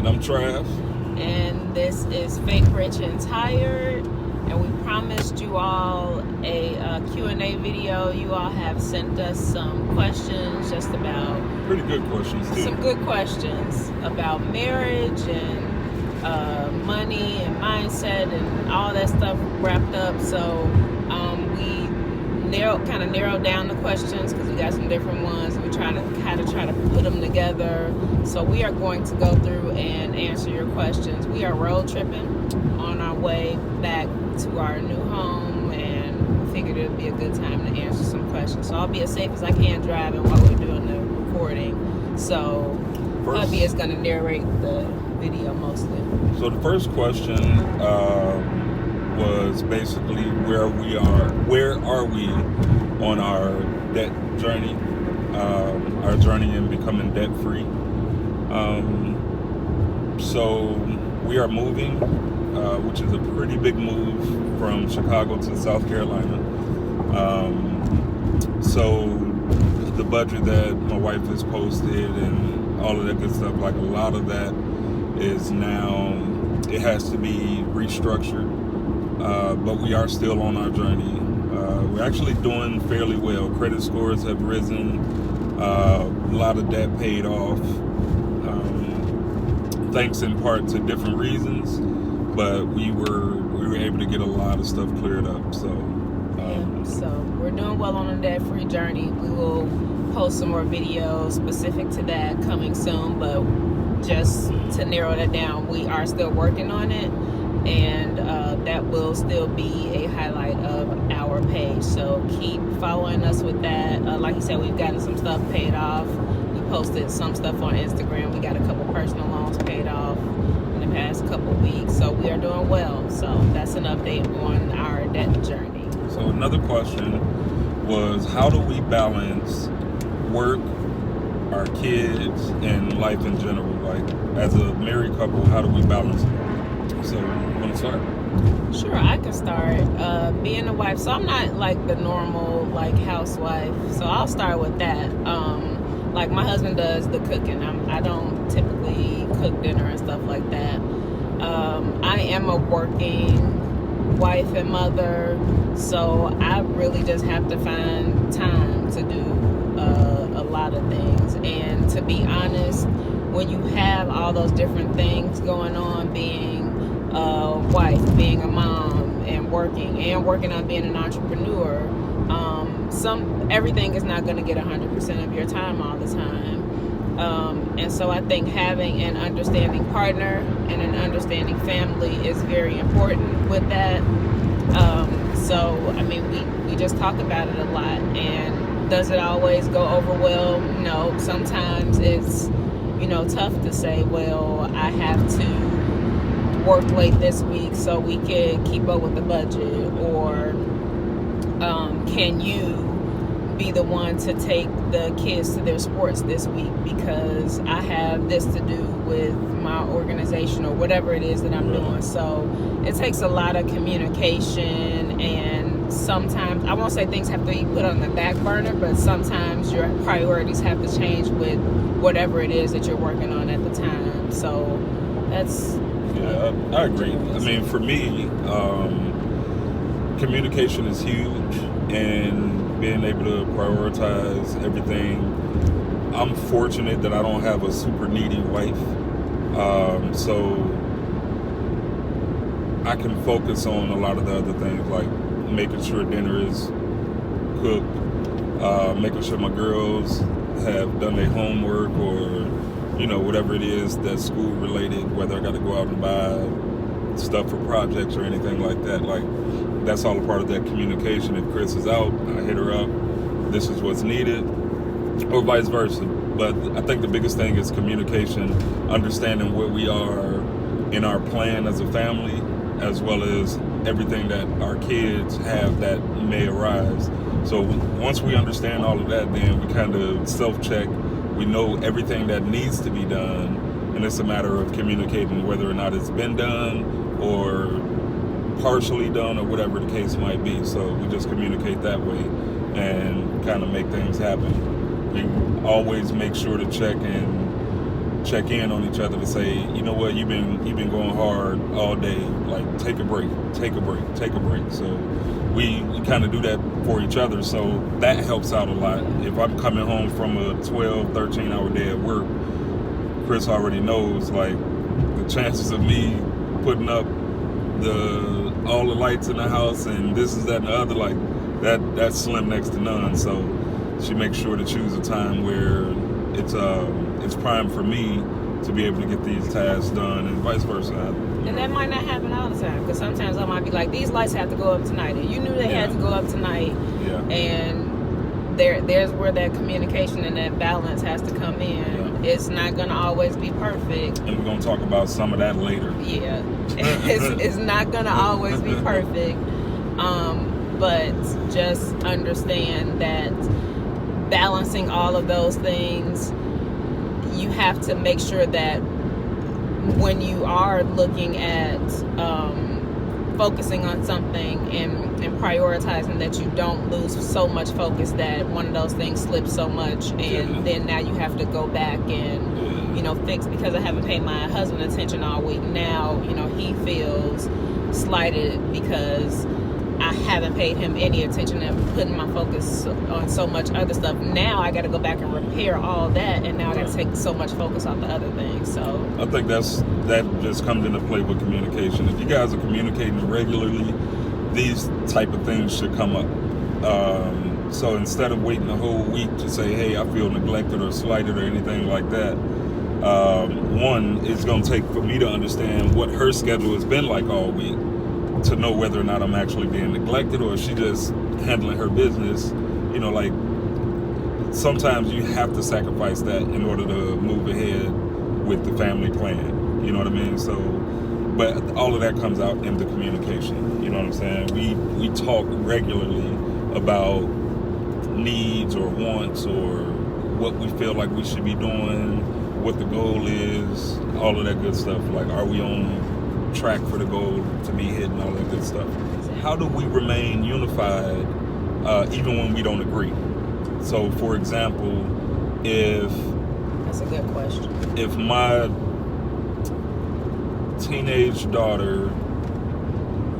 And I'm Trav. And this is Fake Rich and Tired. And we promised you all a Q&A video. You all have sent us some questions just about... Pretty good questions, too. Some good questions about marriage and money and mindset and all that stuff wrapped up. So we narrowed down the questions because we got some different ones. We try to put them together. So we are going to go through and answer your questions. We are road tripping on our way back to our new home, and we figured it would be a good time to answer some questions. So I'll be as safe as I can driving while we're doing the recording. So hubby is going to narrate the video mostly. So the first question was basically where are we on our debt journey, our journey in becoming debt free. So we are moving, which is a pretty big move from Chicago to South Carolina. So the budget that my wife has posted and all of that good stuff, like a lot of that is now, it has to be restructured. But we are still on our journey. We're actually doing fairly well. Credit scores have risen. A lot of debt paid off. Thanks in part to different reasons, but we were able to get a lot of stuff cleared up. So so we're doing well on a debt-free journey. We will post some more videos specific to that coming soon, but just to narrow that down, we are still working on it, and that will still be a highlight of our page. So keep following us with that. Like you said, we've gotten some stuff paid off. We posted some stuff on Instagram. We got a couple personal loans paid off in the past couple weeks. So we are doing well. So that's an update on our debt journey. So another question was, how do we balance work, our kids, and life in general? Like, as a married couple, how do we balance it? So, you want to start? Sure, I can start. Being a wife, so I'm not like the normal like housewife, so I'll start with that. Like my husband does the cooking. I don't typically cook dinner and stuff like that. I am a working wife and mother, so I really just have to find time to do a lot of things. And to be honest, when you have all those different things going on, being a wife, being a mom, and working on being an entrepreneur, everything is not going to get 100% of your time all the time. And so I think having an understanding partner and an understanding family is very important with that. So, I mean, we just talk about it a lot. And does it always go over well? No. Sometimes it's, tough to say, well, I have to work late this week so we can keep up with the budget, or can you be the one to take the kids to their sports this week because I have this to do with my organization or whatever it is that I'm doing. So it takes a lot of communication, and sometimes, I won't say things have to be put on the back burner, but sometimes your priorities have to change with whatever it is that you're working on at the time. So that's... Yeah, I agree. I mean, for me, communication is huge, and being able to prioritize everything. I'm fortunate that I don't have a super needy wife, so I can focus on a lot of the other things, like making sure dinner is cooked, making sure my girls have done their homework, or whatever it is that's school related, whether I got to go out and buy stuff for projects or anything like that. Like, that's all a part of that communication. If Chris is out, I hit her up, this is what's needed, or vice versa. But I think the biggest thing is communication, understanding where we are in our plan as a family, as well as everything that our kids have that may arise. So once we understand all of that, then we kind of self-check. We know everything that needs to be done, and it's a matter of communicating whether or not it's been done or partially done or whatever the case might be. So we just communicate that way and kind of make things happen. We always make sure to check and check in on each other to say, you know what, you've been going hard all day. Like, take a break. So we kind of do that for each other. So that helps out a lot. If I'm coming home from a 12, 13-hour day at work, Chris already knows, like, the chances of me putting up all the lights in the house and this is that and the other, like, that's slim next to none. So she makes sure to choose a time where it's prime for me to be able to get these tasks done, and vice versa. And that might not happen all the time, because sometimes I might be like, these lights have to go up tonight, and you knew they had to go up tonight. Yeah. And there's where that communication and that balance has to come in. It's not going to always be perfect. And we're going to talk about some of that later. Yeah. It's not going to always be perfect. But just understand that balancing all of those things, you have to make sure that when you are looking at focusing on something and prioritizing, that you don't lose so much focus that one of those things slips so much, and then now you have to go back and fix, because I haven't paid my husband attention all week. Now he feels slighted because I haven't paid him any attention and putting my focus on so much other stuff. Now I got to go back and repair all that, and now I got to take so much focus off the other things. So I think that just comes into play with communication. If you guys are communicating regularly, these type of things should come up. So instead of waiting a whole week to say, hey, I feel neglected or slighted or anything like that, one, it's going to take for me to understand what her schedule has been like all week, to know whether or not I'm actually being neglected or is she just handling her business. Like, sometimes you have to sacrifice that in order to move ahead with the family plan. You know what I mean? So, but all of that comes out in the communication. You know what I'm saying? We talk regularly about needs or wants or what we feel like we should be doing, what the goal is, all of that good stuff. Like, are we on track for the goal to be hit and all that good stuff? How do we remain unified even when we don't agree? So, for example, that's a good question. If my teenage daughter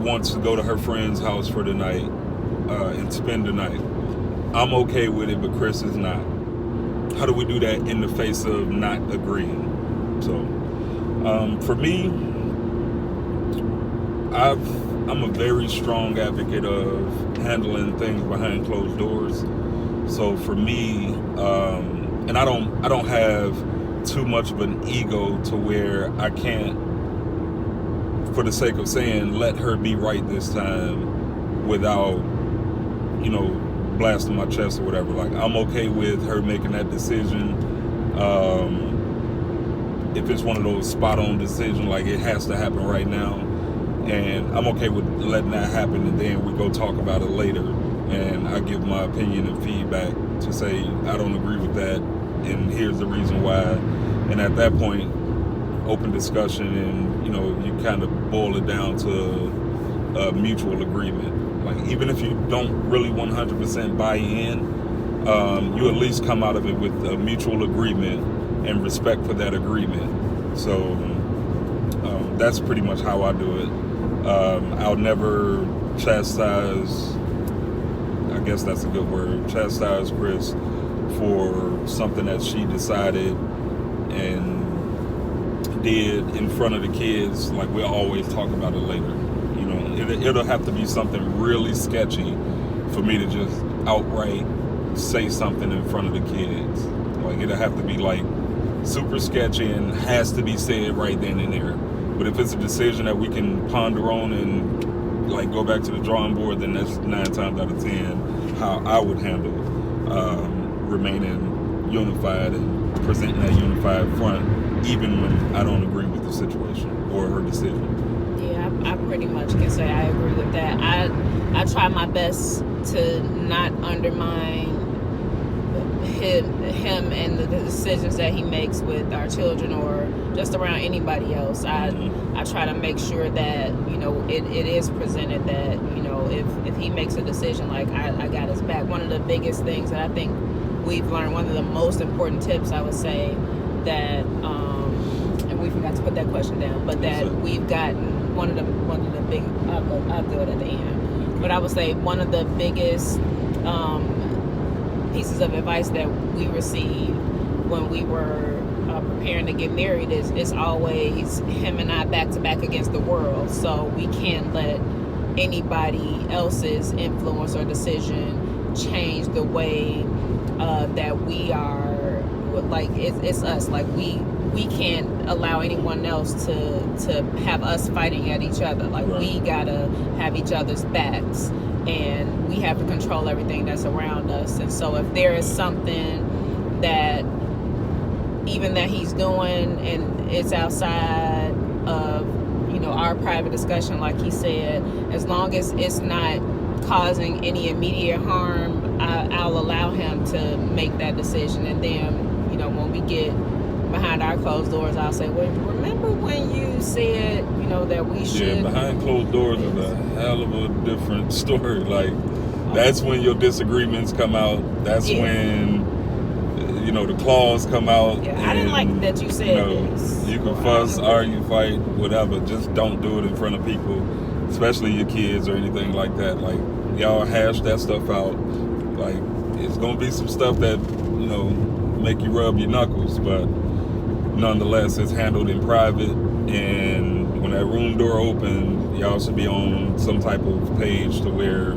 wants to go to her friend's house for the night and spend the night, I'm okay with it, but Chris is not. How do we do that in the face of not agreeing? So, for me, I'm a very strong advocate of handling things behind closed doors. So for me, and I don't have too much of an ego to where I can't, for the sake of saying, let her be right this time without, blasting my chest or whatever. Like, I'm okay with her making that decision. If it's one of those spot-on decisions, like it has to happen right now, and I'm okay with letting that happen, and then we go talk about it later, and I give my opinion and feedback to say, I don't agree with that, and here's the reason why. And at that point, open discussion, and you kind of boil it down to a mutual agreement. Like, even if you don't really 100% buy in, you at least come out of it with a mutual agreement and respect for that agreement. So that's pretty much how I do it. I'll never chastise, I guess that's a good word, chastise Chris for something that she decided and did in front of the kids. Like, we'll always talk about it later. It'll have to be something really sketchy for me to just outright say something in front of the kids. Like, it'll have to be like super sketchy and has to be said right then and there. But if it's a decision that we can ponder on and like go back to the drawing board, then that's 9 times out of 10 how I would handle remaining unified and presenting that unified front, even when I don't agree with the situation or her decision. Yeah, I pretty much can say I agree with that. I try my best to not undermine him and the decisions that he makes with our children or just around anybody else. I try to make sure that it is presented that if he makes a decision, like I got his back. One of the biggest things that I think we've learned, one of the most important tips I would say that, and we forgot to put that question down, but that we've gotten one of the big, I'll do it at the end. But I would say one of the biggest pieces of advice that we received when we were preparing to get married is always him and I back to back against the world. So we can't let anybody else's influence or decision change the way that we are. Like it's us. Like we can't allow anyone else to have us fighting at each other. Like we gotta have each other's backs, and we have to control everything that's around us. And so if there is something that even that he's doing and it's outside of our private discussion, like he said, as long as it's not causing any immediate harm, I'll allow him to make that decision. And then when we get behind our closed doors, I'll say, well, remember when you said that we should. Yeah, behind closed doors is a hell of a different story. Like that's when your disagreements come out. That's when the claws come out. Yeah, I didn't like that you said this. You can fuss, argue, fight, whatever. Just don't do it in front of people, especially your kids or anything like that. Like y'all hash that stuff out. Like it's gonna be some stuff that make you rub your knuckles, but nonetheless, it's handled in private. And when that room door opens, y'all should be on some type of page to where,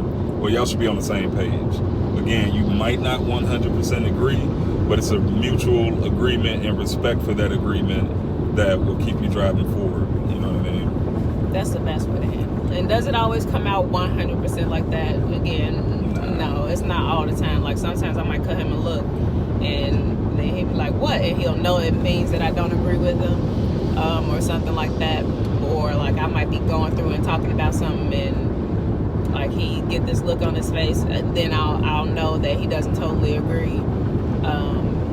y'all should be on the same page. Again, you might not 100% agree, but it's a mutual agreement and respect for that agreement that will keep you driving forward. You know what I mean? That's the best way to handle it. And does it always come out 100% like that? Again, no, it's not all the time. Like sometimes I might cut him a look, and then he'd be like, what? And he'll know it means that I don't agree with him, or something like that. Or like I might be going through and talking about something, and like he get this look on his face, and then I'll know that he doesn't totally agree.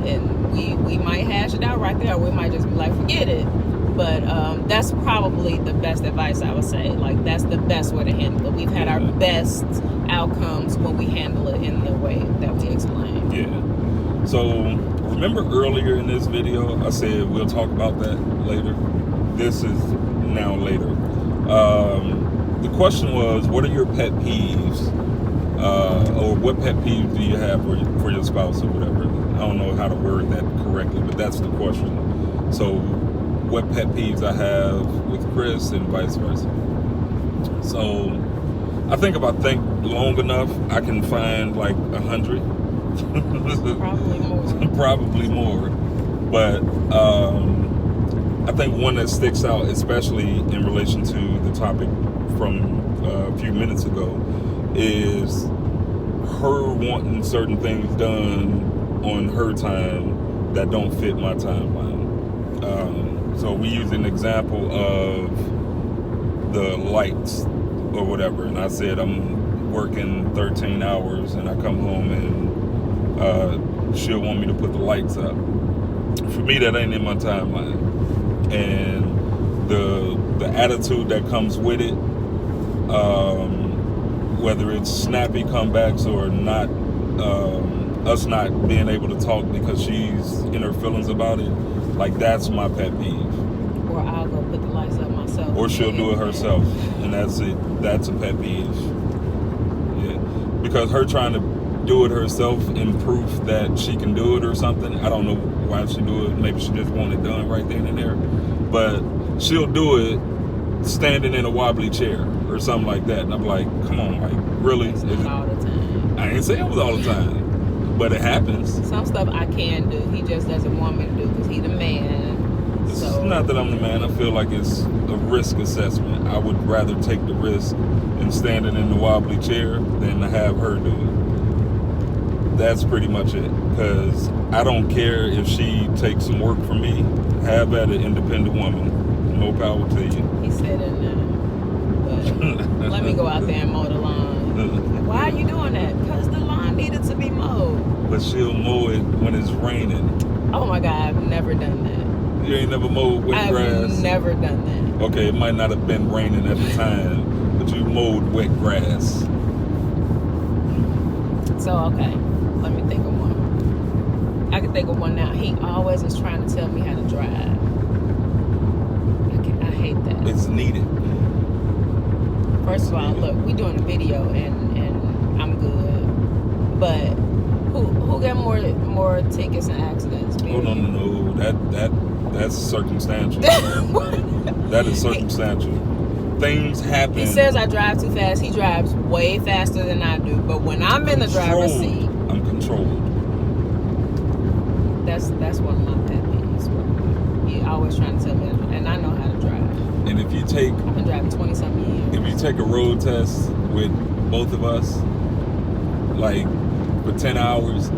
And we might hash it out right there. We might just be like, forget it. But that's probably the best advice, I would say. Like that's the best way to handle it. We've had our best outcomes when we handle it in the way that we explained. Yeah. So remember earlier in this video, I said we'll talk about that later. This is now later. The question was, what are your pet peeves? Or what pet peeves do you have for your spouse or whatever? I don't know how to word that correctly, but that's the question. So what pet peeves I have with Chris and vice versa. So I think if I think long enough, I can find like 100. Probably more. Probably more. But I think one that sticks out, especially in relation to the topic from a few minutes ago, is her wanting certain things done on her time that don't fit my timeline. So we use an example of the lights or whatever, and I said I'm working 13 hours and I come home and she'll want me to put the lights up. For me, that ain't in my timeline. And the attitude that comes with it, whether it's snappy comebacks or not, us not being able to talk because she's in her feelings about it, like that's my pet peeve. Or I'll go put the lights up myself. Or she'll do it herself, and that's it. That's a pet peeve. Yeah, because her trying to do it herself in proof that she can do it or something. I don't know why she do it. Maybe she just want it done right then and there. But she'll do it standing in a wobbly chair or something like that. And I'm like, come on, like really? It's not all the time. I ain't saying it was all the time, but it happens. Some stuff I can do. He just doesn't want me to do because he's the man. It's So not that I'm the man. I feel like it's a risk assessment. I would rather take the risk in standing in the wobbly chair than to have her do it. That's pretty much it. Because I don't care if she takes some work from me. Have at an independent woman. No power to you. he said it now. But let me go out there and mow the lawn. Like, why are you doing that? Because the lawn needed to be mowed. But she'll mow it when it's raining. Oh my God, I've never done that. You ain't never mowed wet grass? I've never done that. Okay, it might not have been raining at the time, but you mowed wet grass. So, okay, let me think of one. I can think of one now. He always is trying to tell me how to drive. I hate that. It's needed. First of all, look, we doing a video and I'm good. But who got more tickets and accidents? Oh no. That's circumstantial. That is circumstantial. Things happen. He says I drive too fast. He drives way faster than I do. But when I'm in the driver's seat, I'm controlled. That's one of my pet peeves. He always trying to tell me, and I know how to drive. And if you take, I've been driving 20-something years. If you take a road test with both of us, like for 10 hours,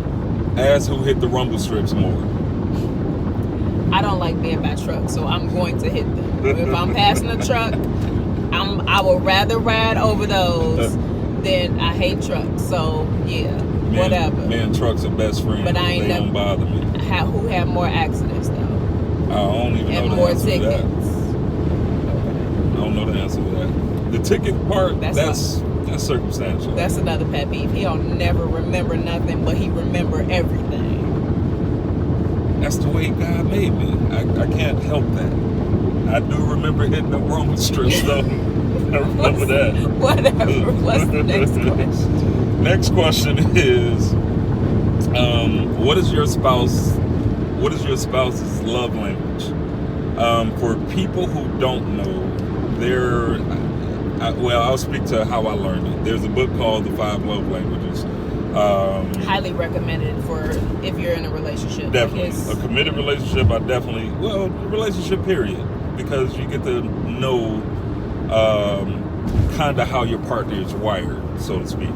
ask who hit the rumble strips more. I don't like being by truck, so I'm going to hit them. If I'm passing a truck, I will rather ride over those than I hate trucks. So yeah, whatever. Me and trucks are best friends. But I ain't they don't bother me. Who have more accidents though? I don't even know the more answer tickets. to that. I don't know the answer to that. The ticket part, that's circumstantial. That's another pet peeve. He'll never remember nothing, but he remember everything. That's the way God made me. I can't help that. I do remember hitting the rumble strips though. I remember that. Whatever. What's the next question? Next question is, what is your spouse's love language? For people who don't know, I'll speak to how I learned it. There's a book called The 5 Love Languages. Highly recommended for if you're in a relationship. Definitely. A committed relationship, relationship period. Because you get to know kind of how your partner is wired, so to speak.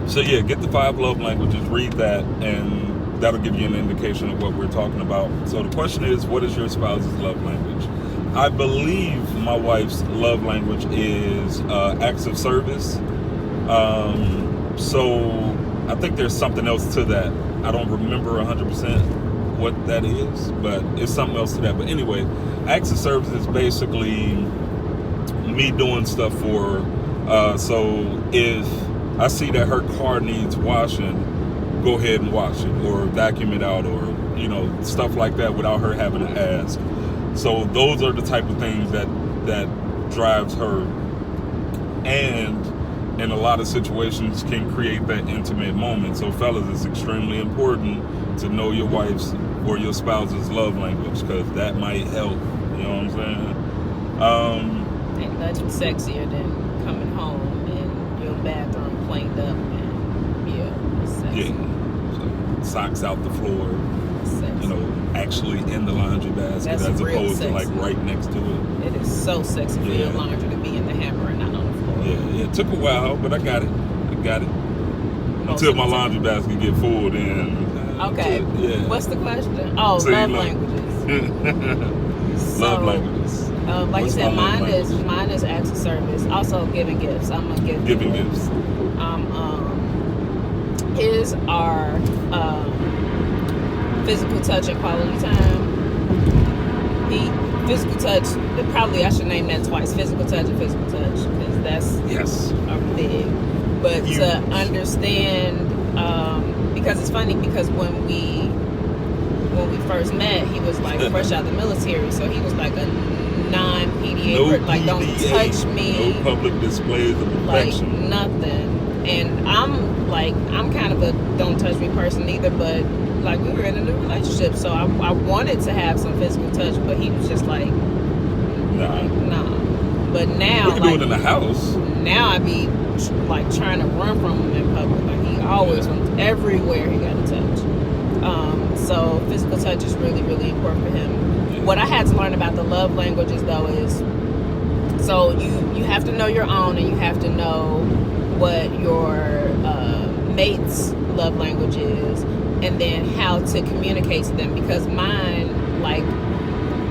So yeah, get the 5 love languages, read that, and that'll give you an indication of what we're talking about. So the question is, what is your spouse's love language? I believe my wife's love language is acts of service. So I think there's something else to that. I don't remember 100% what that is, but it's something else to that. But anyway, acts of service is basically me doing stuff for her. So if I see that her car needs washing, go ahead and wash it, or vacuum it out, or stuff like that without her having to ask. So those are the type of things that drives her, and in a lot of situations can create that intimate moment. So fellas, it's extremely important to know your wife's or your spouse's love language, because that might help. You know what I'm saying? Ain't nothing sexier than coming home and your bathroom cleaned up and it's sexy. Yeah. So, socks out the floor. Sexy. Actually in the laundry basket. That's as opposed sexy. to like right next to it. It is so sexy for your laundry to be in the hamper and not on the floor. Yeah, it took a while, but I got it. Until my laundry basket get full, then. Okay. What's the question? Oh, love languages. Love languages. Like you said, mine is acts of service. Also giving gifts. I'm a giving gifts. His are physical touch and quality time. Physical touch, probably I should name that twice. Physical touch and physical touch, because that's big. But huge. To understand, because it's funny, because when we first met, he was like fresh out of the military, so he was like a non-PDA, like don't touch me, no public displays of affection, like nothing. And I'm kind of a don't touch me person either, but like we were in a new relationship, so I wanted to have some physical touch, but he was just like, nah. But now, we can do it in the house. Now I be like trying to run from him in public. Like he always wants everywhere he got to touch. So physical touch is really, really important for him. Yeah. What I had to learn about the love languages though is, so you have to know your own, and you have to know what your mate's love language is, and then how to communicate to them. Because mine, like,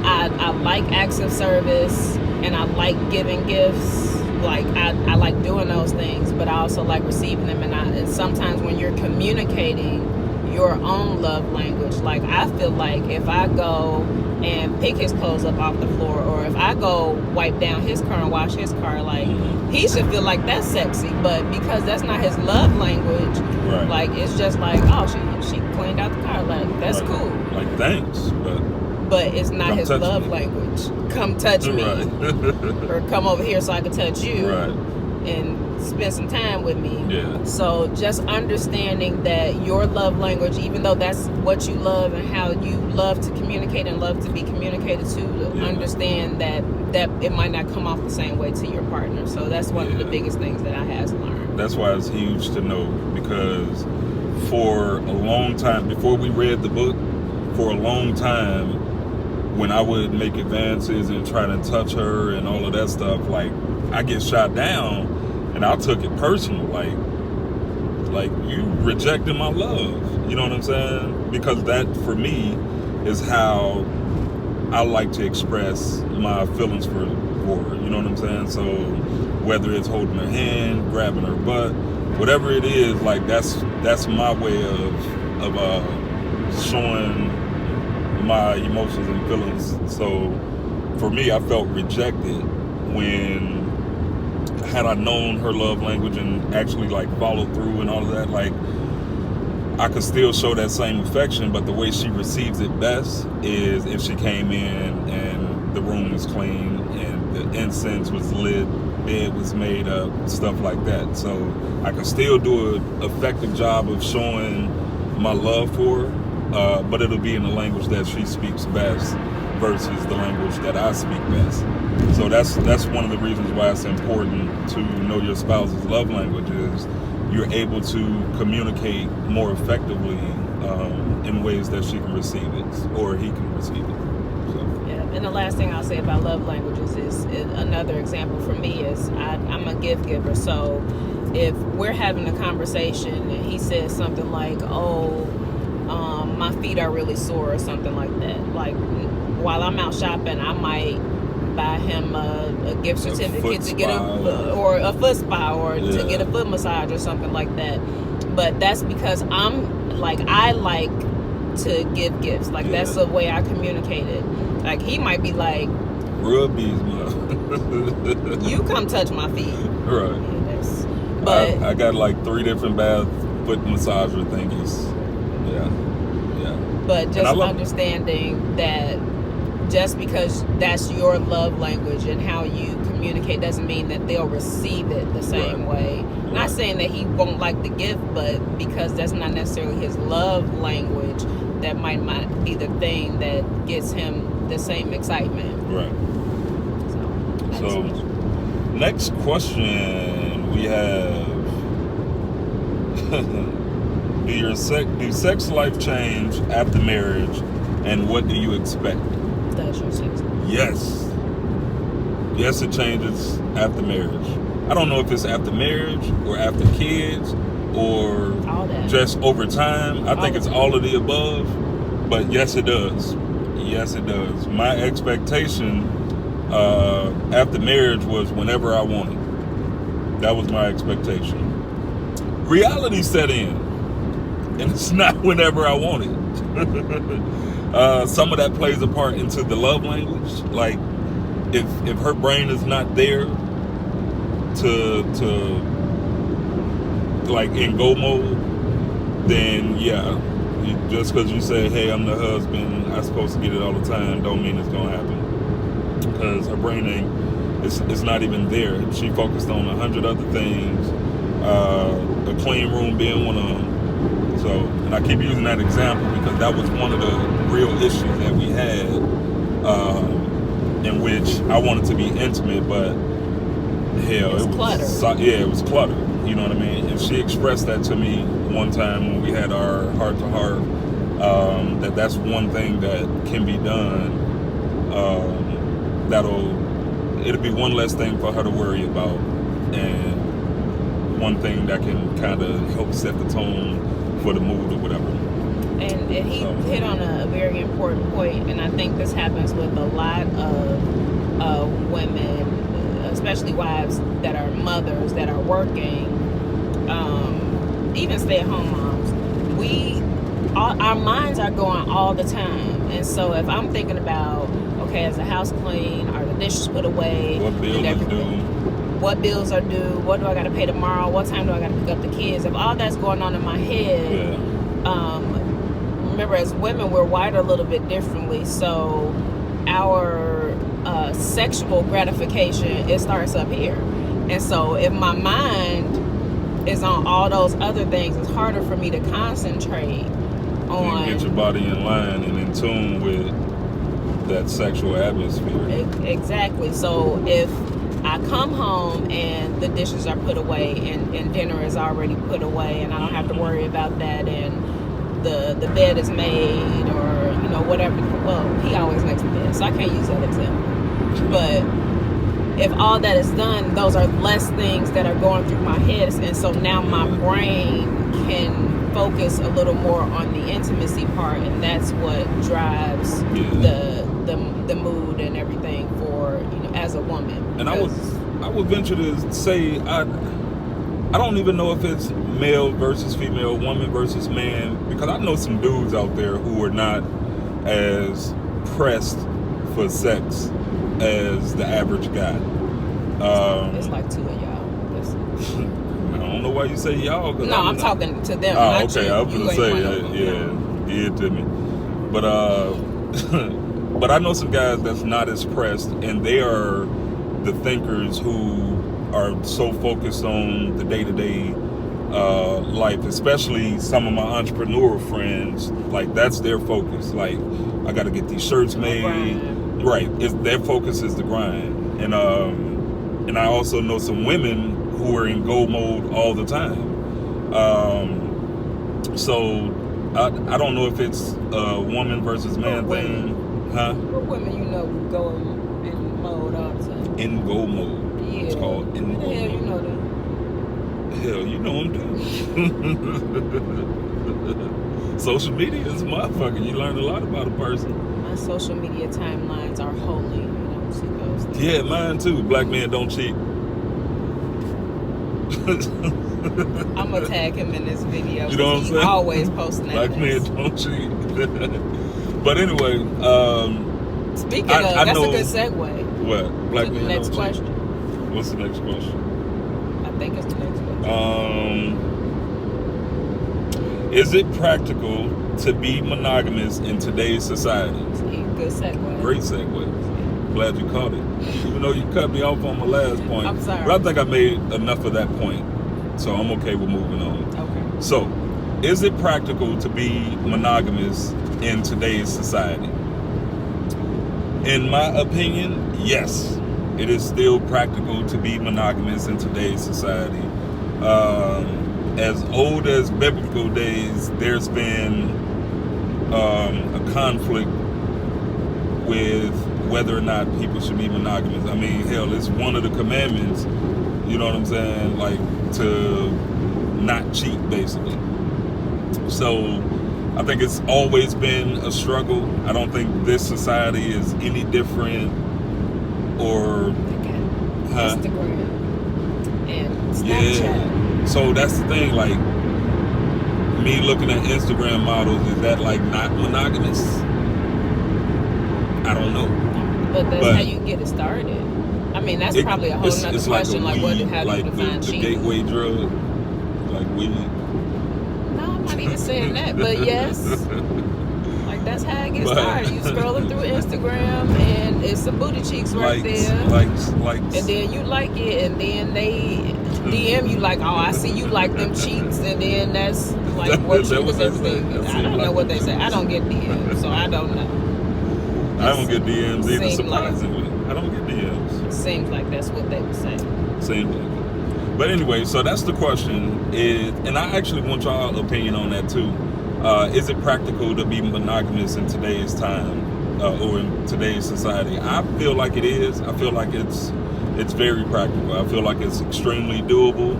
I like acts of service, and I like giving gifts. Like I like doing those things, but I also like receiving them. And sometimes when you're communicating your own love language, like I feel like if I go and pick his clothes up off the floor, or if I go wipe down his car and wash his car, like he should feel like that's sexy. But because that's not his love language, right, like it's just like, oh, she cleaned out the car. Like, that's Right. cool. Like, thanks, But it's not Come his touch love me. language. Come touch me. right. Or come over here so I can touch you. Right. And spend some time with me. Yeah. So just understanding that your love language, even though that's what you love and how you love to communicate and love to be communicated to, understand that it might not come off the same way to your partner. So that's one of the biggest things that I have learned. That's why it's huge to know, because for a long time, before we read the book, for a long time, when I would make advances and try to touch her and all of that stuff, like, I get shot down, and I took it personal, like you rejecting my love. You know what I'm saying? Because that, for me, is how I like to express my feelings for her. You know what I'm saying? So whether it's holding her hand, grabbing her butt, whatever it is, like that's my way of showing my emotions and feelings. So for me, I felt rejected when, had I known her love language and actually like followed through and all of that, like, I could still show that same affection, but the way she receives it best is if she came in and the room was clean and the incense was lit, bed was made up, stuff like that. So I can still do an effective job of showing my love for her, but it'll be in the language that she speaks best versus the language that I speak best. So that's one of the reasons why it's important to know your spouse's love language, is you're able to communicate more effectively in ways that she can receive it or he can receive it. So. Yeah, and the last thing I'll say about love languages is another example for me is I'm a gift giver. So if we're having a conversation and he says something like, "Oh, my feet are really sore," or something like that, like while I'm out shopping, I might buy him a gift certificate to get or a foot spa, or to get a foot massage or something like that. But that's because I like to give gifts. Like that's the way I communicate it. Like he might be like, "Rubbies, you come touch my feet." Right. But I got like 3 different foot massager thingies. Yeah. But just understanding that just because that's your love language and how you communicate doesn't mean that they'll receive it the same way. Not saying that he won't like the gift, but because that's not necessarily his love language, that might not be the thing that gets him the same excitement. Right. So next question we have. Do sex life change after marriage, and what do you expect? Does your sex life? Yes, it changes after marriage. I don't know if it's after marriage or after kids or just over time. I think it's all of the above, but yes, it does. Yes, it does. My expectation after marriage was whenever I wanted. That was my expectation. Reality set in, and it's not whenever I want it. Some of that plays a part into the love language. Like, if her brain is not there to like in go mode, then just because you say, "Hey, I'm the husband, I'm supposed to get it all the time," don't mean it's gonna happen. Because her brain it's not even there. She focused on 100 other things. A clean room being one of them. So, and I keep using that example because that was one of the real issues that we had, in which I wanted to be intimate, but hell, it was clutter. It was clutter. You know what I mean? And she expressed that to me one time when we had our heart-to-heart, that's one thing that can be done. It'll be one less thing for her to worry about, and one thing that can kind of help set the tone for the mood or whatever. And he hit on a very important point, and I think this happens with a lot of women, especially wives that are mothers, that are working, even stay-at-home moms. Our minds are going all the time, and so if I'm thinking about, okay, is the house clean? Are the dishes put away? What bills are due? What bills are due? What do I got to pay tomorrow? What time do I got to pick up the kids? If all that's going on in my head, remember, as women, we're wired a little bit differently. So our sexual gratification, it starts up here. And so if my mind is on all those other things, it's harder for me to concentrate on... Get your body in line and in tune with that sexual atmosphere. Exactly. So if I come home and the dishes are put away and dinner is already put away and I don't have to worry about that, and the bed is made, or, you know, whatever. Well, he always makes the bed, so I can't use that example. But if all that is done, those are less things that are going through my head. And so now my brain can focus a little more on the intimacy part, and that's what drives the mood and everything for, you know, as a woman. And I would venture to say I don't even know if it's male versus female, woman versus man, because I know some dudes out there who are not as pressed for sex as the average guy. It's like two of y'all. I don't know why you say y'all. No, I'm talking to them. Oh, okay. I was gonna say, give it to me. But but I know some guys that's not as pressed, and they are the thinkers who are so focused on the day-to-day life, especially some of my entrepreneurial friends. Like, that's their focus. Like, I got to get these shirts made. Right. Their focus is the grind. And I also know some women who are in go mode all the time. So I don't know if it's a woman versus man thing. Huh? What women you know go in mode all the time? In go mode. Yeah. It's called in go mode. Hell, you know that. Hell, you know them too. Social media is a motherfucker. You learn a lot about a person. My social media timelines are holy. You don't see those things. Yeah, mine too. Black men don't cheat. I'm gonna tag him in this video. You know what I'm saying? Always posting that. Black men don't cheat. But anyway, speaking of, that's a good segue. What? Black men next don't question. Cheat. What's the next question? I think it's the next question. Is it practical to be monogamous in today's society? Good segue. Great segue. Glad you caught it. Even though you cut me off on my last point. I'm sorry. But I think I made enough of that point. So I'm okay with moving on. Okay. So, is it practical to be monogamous in today's society? In my opinion, yes. It is still practical to be monogamous in today's society. As old as biblical days, there's been a conflict with whether or not people should be monogamous. I mean, hell, it's one of the commandments, you know what I'm saying? Like, to not cheat, basically. So, I think it's always been a struggle. I don't think this society is any different or... Instagram and Snapchat. Yeah. So that's the thing, like, me looking at Instagram models, is that like not monogamous? I don't know. But that's how you get it started. I mean, that's probably a whole nother question. Like, what? How do you define cheating? The gateway drug, like weed. No, I'm not even saying that. But yes, like that's how it gets started. You scrolling through Instagram and it's some booty cheeks right there. Likes. And then you like it, and then they DM you like, oh, I see you like them cheeks, and then that's like what you was thinking. I don't know what they say. I don't get DMs, so I don't know. I don't get DMs either, surprisingly. I don't get DMs. It seems like that's what they would say. Seems like it. But anyway, so that's the question. And I actually want y'all's opinion on that too. Is it practical to be monogamous in today's time or in today's society? I feel like it is. I feel like it's very practical. I feel like it's extremely doable.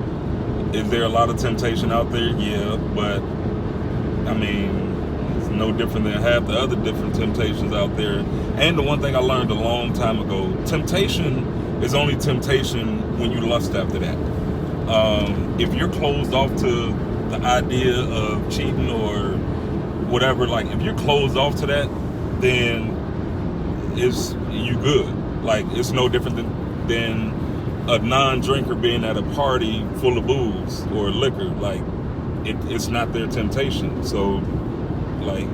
Is there a lot of temptation out there? Yeah, but I mean, it's no different than half the other different temptations out there. And the one thing I learned a long time ago, temptation is only temptation when you lust after that. If you're closed off to the idea of cheating or whatever, like if you're closed off to that, then you good. Like it's no different than a non-drinker being at a party full of booze or liquor. Like it's not their temptation. So Like,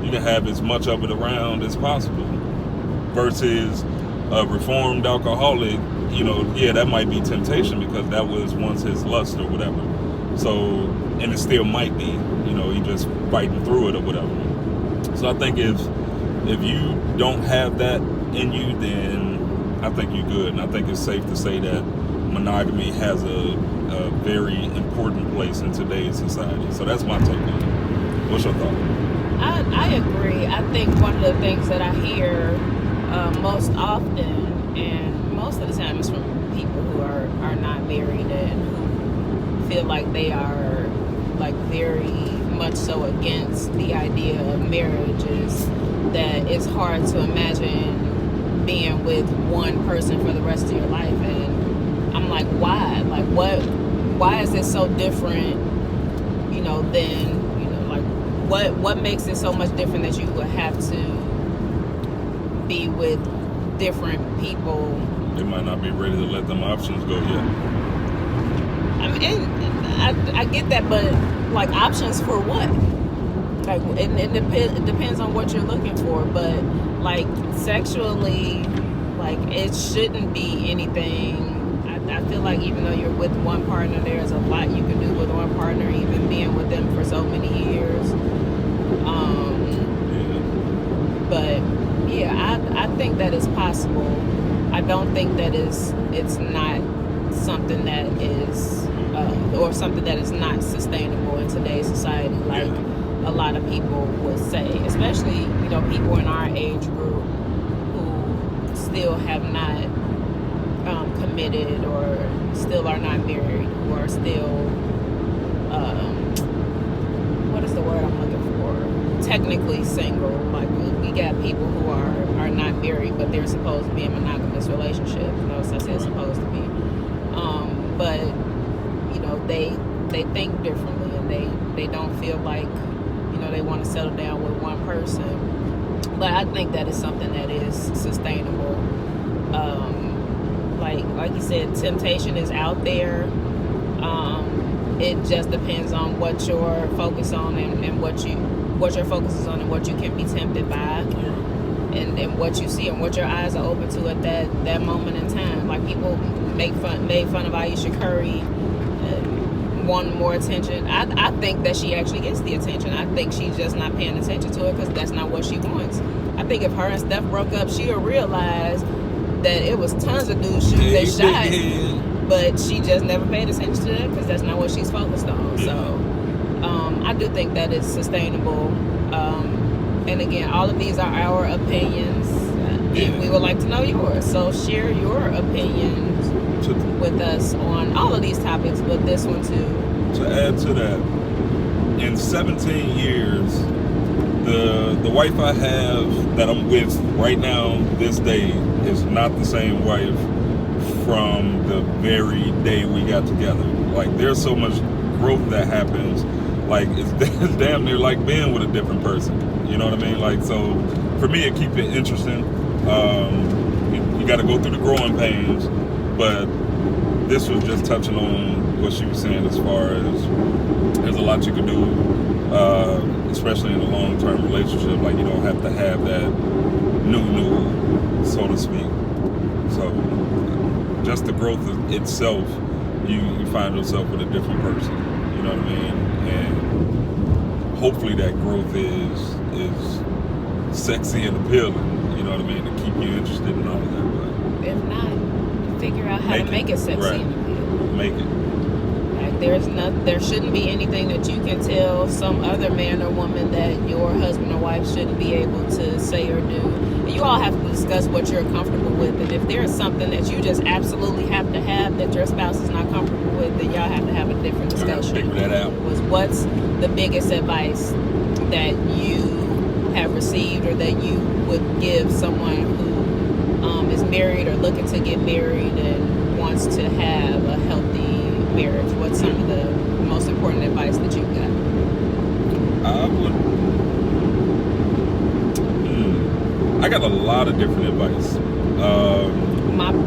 you can have as much of it around as possible. Versus a reformed alcoholic, yeah, that might be temptation because that was once his lust or whatever. So, and it still might be, he just fighting through it or whatever. So I think if you don't have that in you, then I think you're good. And I think it's safe to say that monogamy has a very important place in today's society. So that's my take on it. What's your thought? I agree. I think one of the things that I hear most often, and most of the time, is from people who are not married and who feel like they are like very much so against the idea of marriage, is that it's hard to imagine being with one person for the rest of your life. And I'm like, why? Like, why is it so different, than, like, what makes it so much different that you would have to be with different people? They might not be ready to let them options go yet. I mean, I get that, but like, options for what? Like, it depends on what you're looking for, but like, sexually, like, it shouldn't be anything. I feel like even though you're with one partner, there's a lot you can do with one partner, even being with them for so many years. But yeah, I think that is possible. I don't think that it's not something that is or something that is not sustainable in today's society, like a lot of people would say, especially people in our age group who still have not committed or still are not married, who are still what is the word I'm looking for? Technically single. Like, we got people who are not married, but they're supposed to be in a monogamous relationship. Notice I said supposed to be. But they think differently, and they don't feel like they want to settle down with one person. But I think that is something that is sustainable. Like you said, temptation is out there. It just depends on what you're focused on and what your focus is on and what you can be tempted by, and what you see and what your eyes are open to at that moment in time. Like, people made fun of Aisha Curry wanting more attention. I think that she actually gets the attention. I think she's just not paying attention to it because that's not what she wants. I think if her and Steph broke up, she'll realize that it was tons of dudes that shot, but she just never paid attention to that because that's not what she's focused on. So I do think that it's sustainable. And again, all of these are our opinions. And we would like to know yours. So share your opinions with us on all of these topics, but this one too. To add to that, in 17 years, the wife I have that I'm with right now, this day, is not the same wife from the very day we got together. Like, there's so much growth that happens. Like, it's damn near like being with a different person. You know what I mean? Like, so for me, it keeps it interesting. You got to go through the growing pains, but this was just touching on what she was saying as far as there's a lot you can do, especially in a long-term relationship. Like, you don't have to have that new, so to speak. So just the growth itself, you find yourself with a different person. You know what I mean? And hopefully that growth is sexy and appealing. You know what I mean? To keep you interested in all of that. But if not, figure out how to make it sexy and appealing. Make it. Like, there shouldn't be anything that you can tell some other man or woman that your husband or wife shouldn't be able to say or do. And you all have to discuss what you're comfortable with. And if there's something that you just absolutely have to have that your spouse is not comfortable with, then y'all have to have a different discussion. Figure that out. What's the biggest advice that you have received or that you would give someone who is married or looking to get married and wants to have a healthy marriage? What's some of the most important advice that you've got? I got a lot of different advice.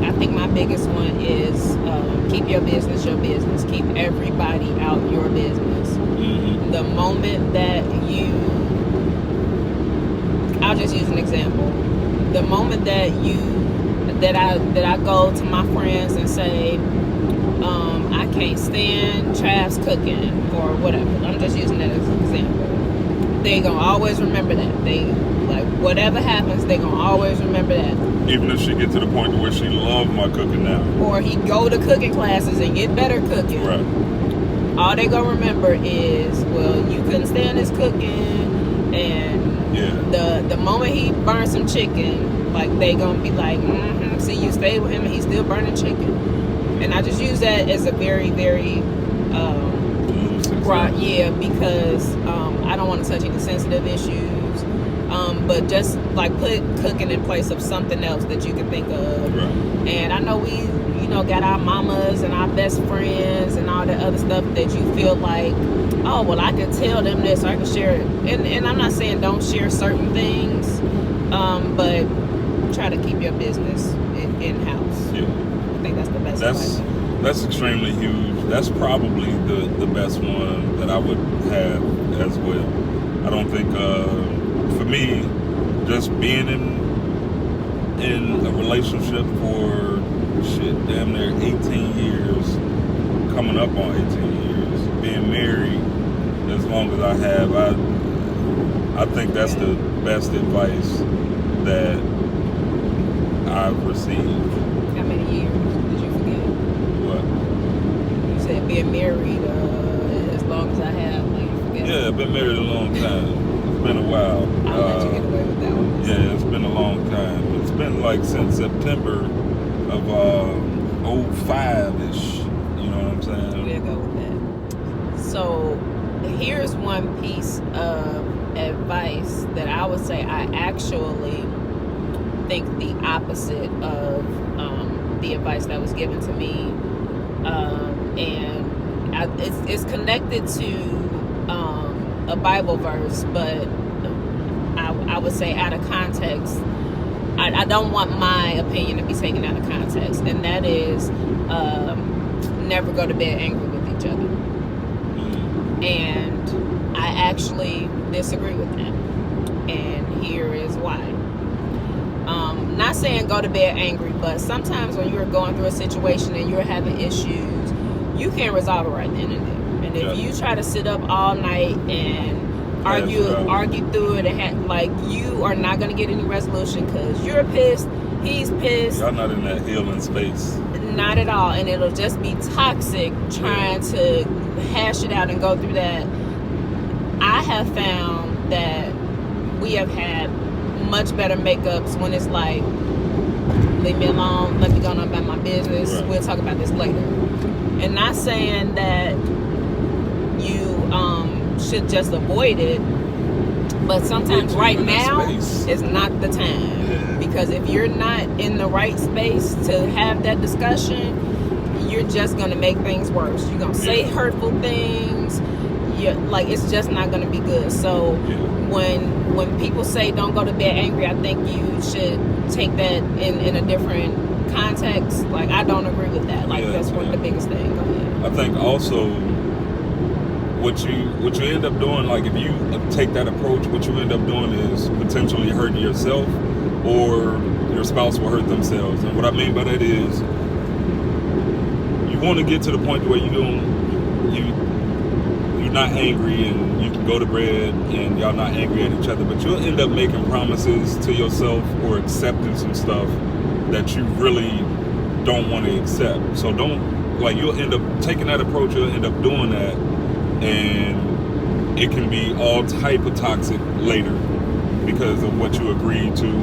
I think my biggest one is keep your business your business. Keep everybody out your business. Mm-hmm. The moment that you I'll just use an example. The moment that I go to my friends and say, I can't stand Trav's cooking or whatever. I'm just using that as an example. They gonna always remember that. They like whatever happens, they gonna always remember that. Even if she get to the point where she love my cooking now. Or he go to cooking classes and get better cooking. Right. All they gonna remember is, well, you couldn't stand his cooking, and the moment he burned some chicken, like they gonna be like, see, you stayed with him and he's still burning chicken. And I just use that as a very, very broad, because I don't want to touch any sensitive issues. But just like put cooking in place of something else that you can think of. Right. And I know we, got our mamas and our best friends and all that other stuff that you feel like, oh, well, I can tell them this, or I can share it. And I'm not saying don't share certain things, but try to keep your business in-house. Yeah. I think that's the best way. That's extremely huge. That's probably the best one that I would have as well. I don't think, for me, just being in a relationship for damn near 18 years, coming up on 18 years, being married as long as I have, I think that's the best advice that I've received. How many years did you forget? What? You said being married as long as I have, like you forget. Yeah, I've been married a long time. It's been a while. I'll let you get away with that one. Yeah, it's been a long time. It's been like since September of 05-ish. You know what I'm saying? We'll go with that. So here's one piece of advice that I would say I actually think the opposite of the advice that was given to me, and it's connected to a Bible verse, but I would say out of context. I don't want my opinion to be taken out of context, and that is never go to bed angry with each other. And I actually disagree with that, and here is why. Not saying go to bed angry, but sometimes when you're going through a situation and you're having issues, you can't resolve it right then and there. And if you try to sit up all night and argue through it, and you are not going to get any resolution because you're pissed, he's pissed. Y'all not in that healing space. Not at all, and it'll just be toxic trying to hash it out and go through that. I have found that we have had much better makeups when it's like, leave me alone, let me go on about my business, we'll talk about this later. And not saying that you should just avoid it, but sometimes right now is not the time, because if you're not in the right space to have that discussion, you're just going to make things worse. You're going to say hurtful things. It's just not going to be good. So when people say don't go to bed angry, I think you should take that in a different context. I don't agree with that. That's one of the biggest things. Go ahead. I think also what you end up doing, if you take that approach, what you end up doing is potentially hurting yourself, or your spouse will hurt themselves. And what I mean by that is, you want to get to the point where you're not angry and you can go to bed and y'all not angry at each other, but you'll end up making promises to yourself or accepting some stuff that you really don't want to accept. So you'll end up taking that approach, you'll end up doing that, and it can be all type of toxic later because of what you agreed to,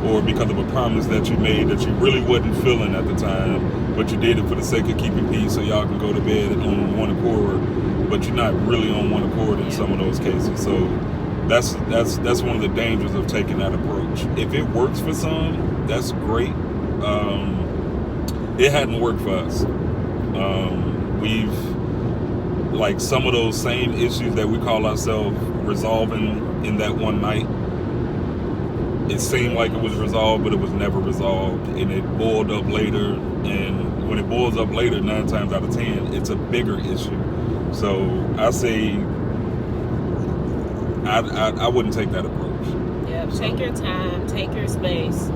or because of a promise that you made that you really wasn't feeling at the time, but you did it for the sake of keeping peace so y'all can go to bed on one accord, but you're not really on one accord in some of those cases. So that's one of the dangers of taking that approach. If it works for some, that's great. It hadn't worked for us. We've some of those same issues that we call ourselves resolving in that one night, it seemed like it was resolved, but it was never resolved, and it boiled up later. And when it boils up later, 9 times out of 10, it's a bigger issue. So I say I wouldn't take that approach. Yeah, Yeah, take your time, take your space.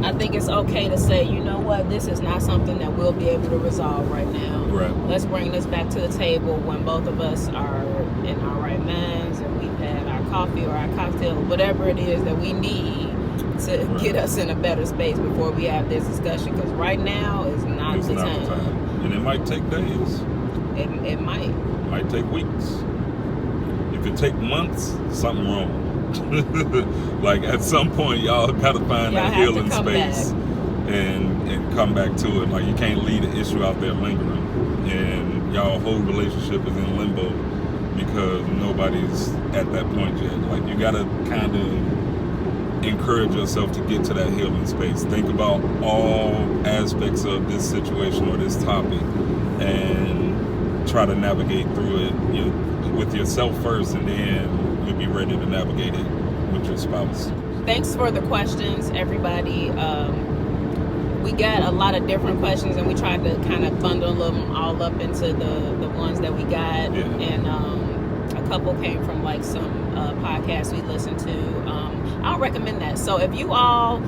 I think it's okay to say, you know what, this is not something that we'll be able to resolve right now. Right. Let's bring this back to the table when both of us are in our right minds and we've had our coffee or our cocktail, whatever it is that we need to get us in a better space before we have this discussion. Because right now is not the time. And it might take days. It might. It might take weeks. If it take months, something wrong. Like at some point y'all gotta find that healing space and come back to it. Like you can't leave the issue out there lingering and y'all whole relationship is in limbo because nobody's at that point yet. Like you gotta kind of encourage yourself to get to that healing space. Think about all aspects of this situation or this topic and try to navigate through it with yourself first, and then you'll be ready to navigate it with your spouse. Thanks for the questions, everybody. We got a lot of different questions, and we tried to kind of bundle them all up into the ones that we got. Yeah. And a couple came from like some podcasts we listened to. I'll recommend that. So if you all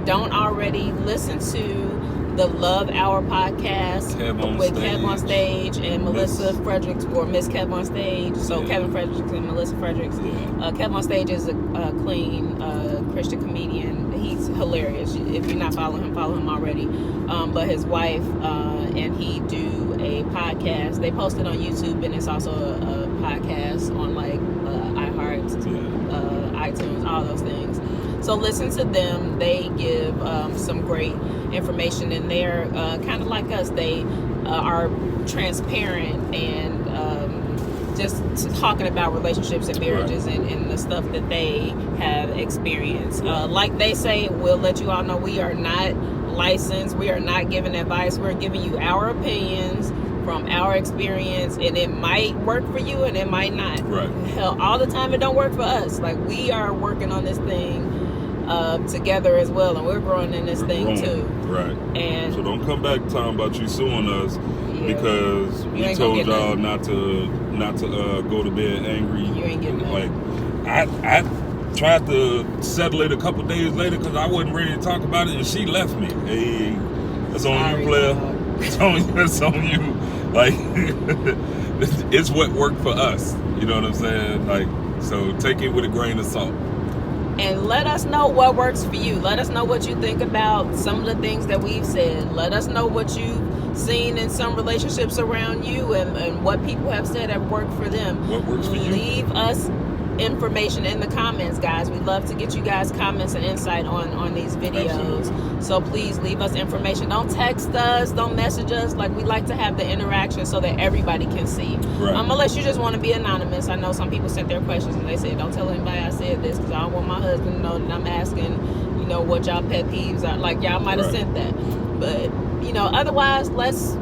don't already listen to the Love Hour podcast with Kev on Stage and Melissa Fredericks, or Miss Kev on Stage. So Kevin Fredericks and Melissa Fredericks. Kev on Stage is a clean Christian comedian. He's hilarious. If you're not following him already. But his wife and he do a podcast. They post it on YouTube, and it's also a podcast on like iHeart, iTunes, all those things. So listen to them. They give some great information in there. Kind of like us, they are transparent and just talking about relationships and marriages and the stuff that they have experienced. Like they say, we'll let you all know we are not licensed. We are not giving advice. We're giving you our opinions from our experience, and it might work for you and it might not. Right. Hell, all the time it don't work for us. Like we are working on this thing together as well, and we're growing in this thing too. Right. And so don't come back talking about you suing us because we told y'all not to go to bed angry. You ain't getting like I tried to settle it a couple days later because I wasn't ready to talk about it, and she left me. Hey, that's on you, player. It's on you. Like it's what worked for us. You know what I'm saying? Like, so take it with a grain of salt. And let us know what works for you. Let us know what you think about some of the things that we've said. Let us know what you've seen in some relationships around you and what people have said have worked for them. What works for you? Leave us information in the comments, guys. We'd love to get you guys comments and insight on these videos. Absolutely. So please leave us information. Don't text us, don't message us. Like, we like to have the interaction so that everybody can see. Right. Unless you just want to be anonymous. I know some people sent their questions and they said, don't tell anybody I said this because I don't want my husband to know that I'm asking, what y'all pet peeves are. Like, y'all might have sent that. But, otherwise, let's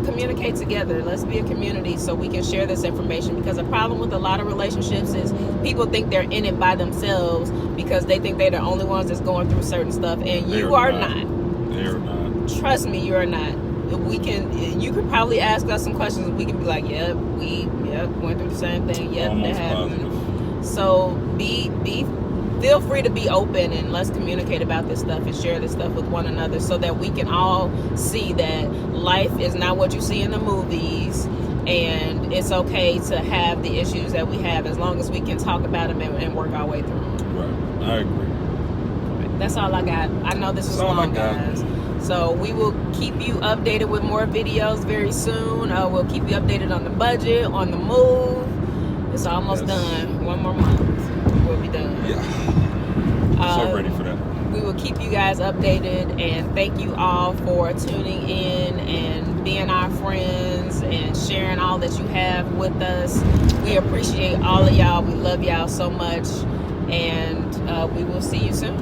communicate together. Let's be a community so we can share this information, because the problem with a lot of relationships is people think they're in it by themselves because they think they're the only ones that's going through certain stuff, and you are not. They're not. Trust me, you are not. You could probably ask us some questions and we can be like, we went through the same thing. That happened. So feel free to be open, and let's communicate about this stuff and share this stuff with one another so that we can all see that life is not what you see in the movies, and it's okay to have the issues that we have as long as we can talk about them and work our way through them. Right. I agree. That's all I got. I know this is long, guys. So we will keep you updated with more videos very soon. We'll keep you updated on the budget, on the move. It's almost done. One more month. We'll be done. Yeah. So ready for that. We will keep you guys updated, and thank you all for tuning in and being our friends and sharing all that you have with us. We appreciate all of y'all. We love y'all so much, and we will see you soon.